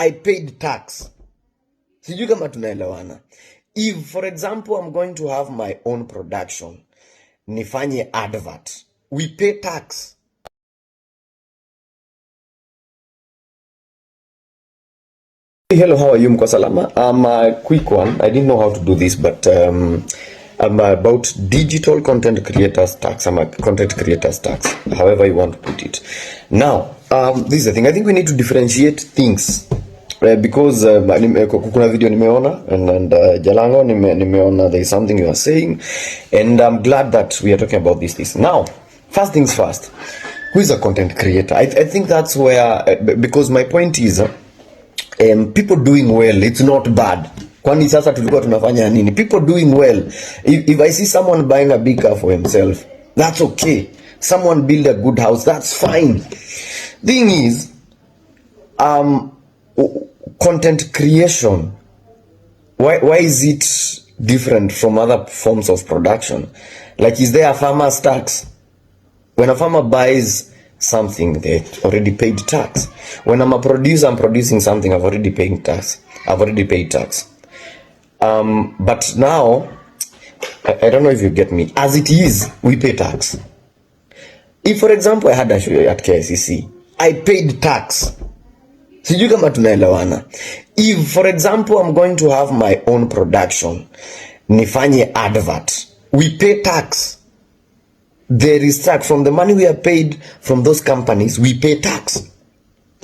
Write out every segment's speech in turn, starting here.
I paid tax. Sijui kama tunaelewana. If for example I'm going to have my own production, nifanye advert, we pay tax. Hello, how are you? Mko salama? A quick one. I didn't know how to do this, but I'm about digital content creators tax. I'm a content creators tax, however you want to put it. Now, this is the thing. I think we need to differentiate things because kuna video nimeona and Jalango nimeona there is something you are saying, and I'm glad that we are talking about this. Now, first things first. Who is a content creator? I think that's where because my point is. People doing well, it's not bad. Kwani sasa tulikuwa tunafanya nini? People doing well. If I see someone buying a big car for himself, that's okay. Someone build a good house, that's fine. Thing is, content creation, why is it different from other forms of production? Like, is there a farmer's tax? When a farmer buys something, they already paid tax. When I'm a producer, I'm producing something, I've already paid tax. But now, I don't know if you get me. As it is, we pay tax. If, for example, I had a show at KICC, I paid tax. Sijui kama tunaelewana. If, for example, I'm going to have my own production, nifanye advert, we pay tax. There is tax from the money we are paid from those companies. We pay tax.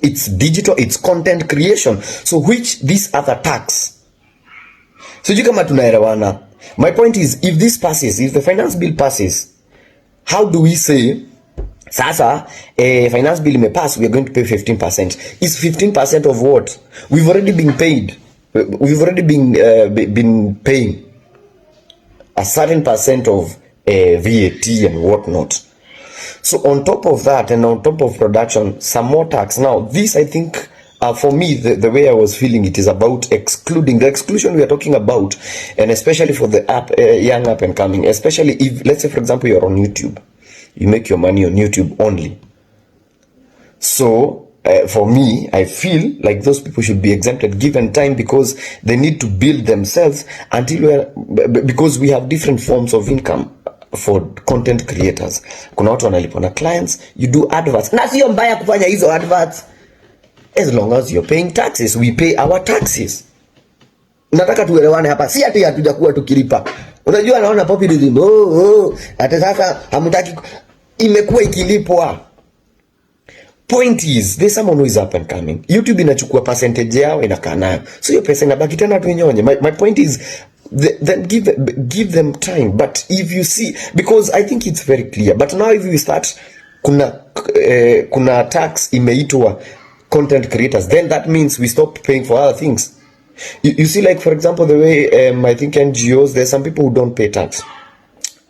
It's digital, it's content creation. So which this other tax? So you kama tunaelewana. My point is, if this passes, if the finance bill passes, how do we say, sasa, finance bill may pass, we are going to pay 15%. Is 15% of what? We've already been paid. We've already been paying a certain percent of VAT and whatnot. So on top of that and on top of production, some more tax. Now this, I think, for me, the way I was feeling it is about excluding the exclusion we are talking about, and especially for the young up and coming, especially if, let's say for example, you're on YouTube, you make your money on YouTube only. So for me, I feel like those people should be exempted given time, because they need to build themselves because we have different forms of income for content creators. Kuna watu wanalipwa na clients, you do adverts. Na sio mbaya kufanya hizo adverts as long as you're paying taxes. We pay our taxes. Nataka tuelewane hapa, si ati hatujakuwa tukilipa. Unajua, naona populism, hata sasa hamtaki, imekuwa ikilipwa. Point is, there's someone who is up and coming. YouTube inachukua percentage yao inakaa nayo, so hiyo pesa inabaki tena tuinyonye. My point is, then give them time. But if you see, because I think it's very clear, but now if we start kuna tax imeitwa content creators, then that means we stop paying for other things. You see, like for example, the way I think NGOs, there's some people who don't pay tax.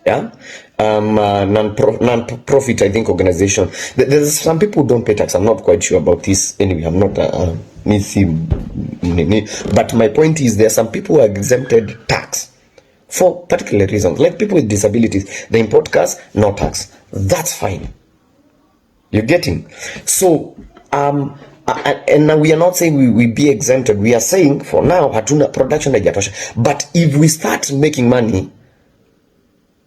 Yeah, non-profit, I think, organization. There's some people who don't pay tax. I'm not quite sure about this. Anyway, I'm not but my point is, there are some people who are exempted tax for particular reasons, like people with disabilities. They import cars, no tax. That's fine. You're getting? So, and now we are not saying we be exempted. We are saying for now, hatuna production haijatosha. But if we start making money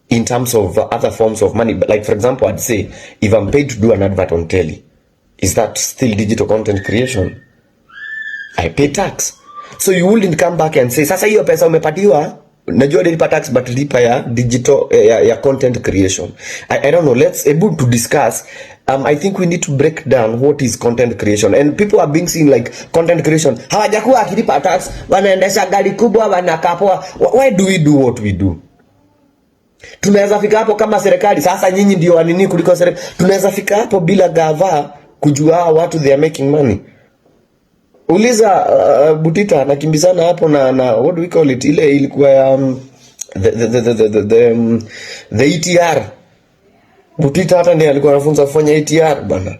in terms of other forms of money, like for example, I'd say, if I'm paid to do an advert on telly, is that still digital content creation? I pay tax. So you wouldn't come back and say, sasa hiyo pesa umepatiwa, najua nilipa tax, but lipa ya digital, ya content creation. I don't know, let's able to discuss. I think we need to break down what is content creation. And people are being seen like content creation, hawajakuwa akilipa tax, wanaendesha gari kubwa, wanakapoa. Why do we do what we do? Tunaweza fika hapo kama serikali, sasa nyinyi ndio wanini kuliko serikali. Tunaweza fika hapo bila gava kujua watu they are making money. Uliza Butita nakimbizana hapo na what do we call it, ile ilikuwa the ETR. Butita hata ndiye alikuwa anafunza kufanya ETR bana.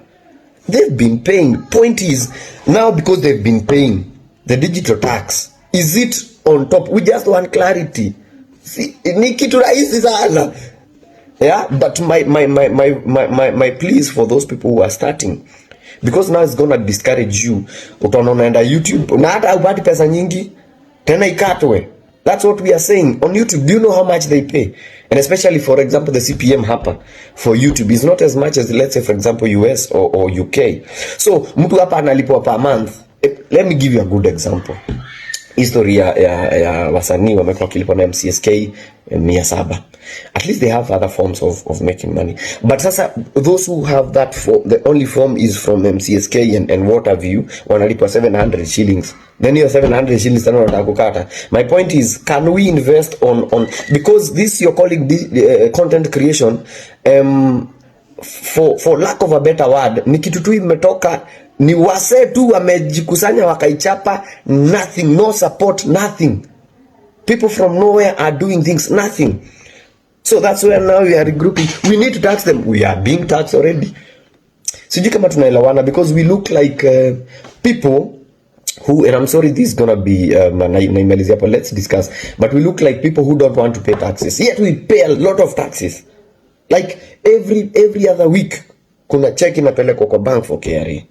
They've been paying. Point is, now because they've been paying the digital tax, is it on top? We just want clarity. See, ni kitu rahisi sana. Yeah, but my plea is for those people who are starting. because now it's gonna discourage you. Utaona unaenda YouTube na hata upati pesa nyingi tena ikatwe. That's what we are saying on YouTube. Do you know how much they pay? And especially, for example, the CPM hapa for YouTube is not as much as, let's say, for example, US or UK. So mtu hapa analipwa per month. Let me give you a good example. History ya wasanii wamekuwa kilipwa na MCSK 700. At least they have other forms of making money. But sasa those who have that the only form is from MCSK and what have you, wanalipwa 700 shillings. Then your 700 shillings tano nataka kukata. My point is, can we invest on because this you're calling this, content creation, for lack of a better word, ni kitu tu imetoka, ni wase tu wamejikusanya wakaichapa, nothing, no support, nothing. People from nowhere are doing things, nothing. So that's where now we are regrouping. We need to tax them. We are being taxed already. Sijui kama tunaelewana, because we look like people who, and I'm sorry this is gonna be naimalizia hapo, let's discuss, but we look like people who don't want to pay taxes, yet we pay a lot of taxes. Like every other week kuna check inapelekwa kwa bank for KRA.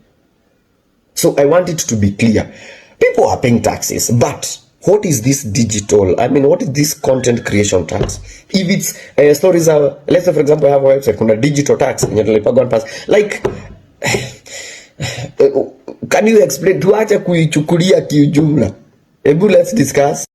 So I want it to be clear, people are paying taxes, but what is this digital, I mean, what is this content creation tax? If it's stories are, let's say for example I have a website, kuna digital tax like can you explain, tuache kuichukulia kiujumla? Let's discuss.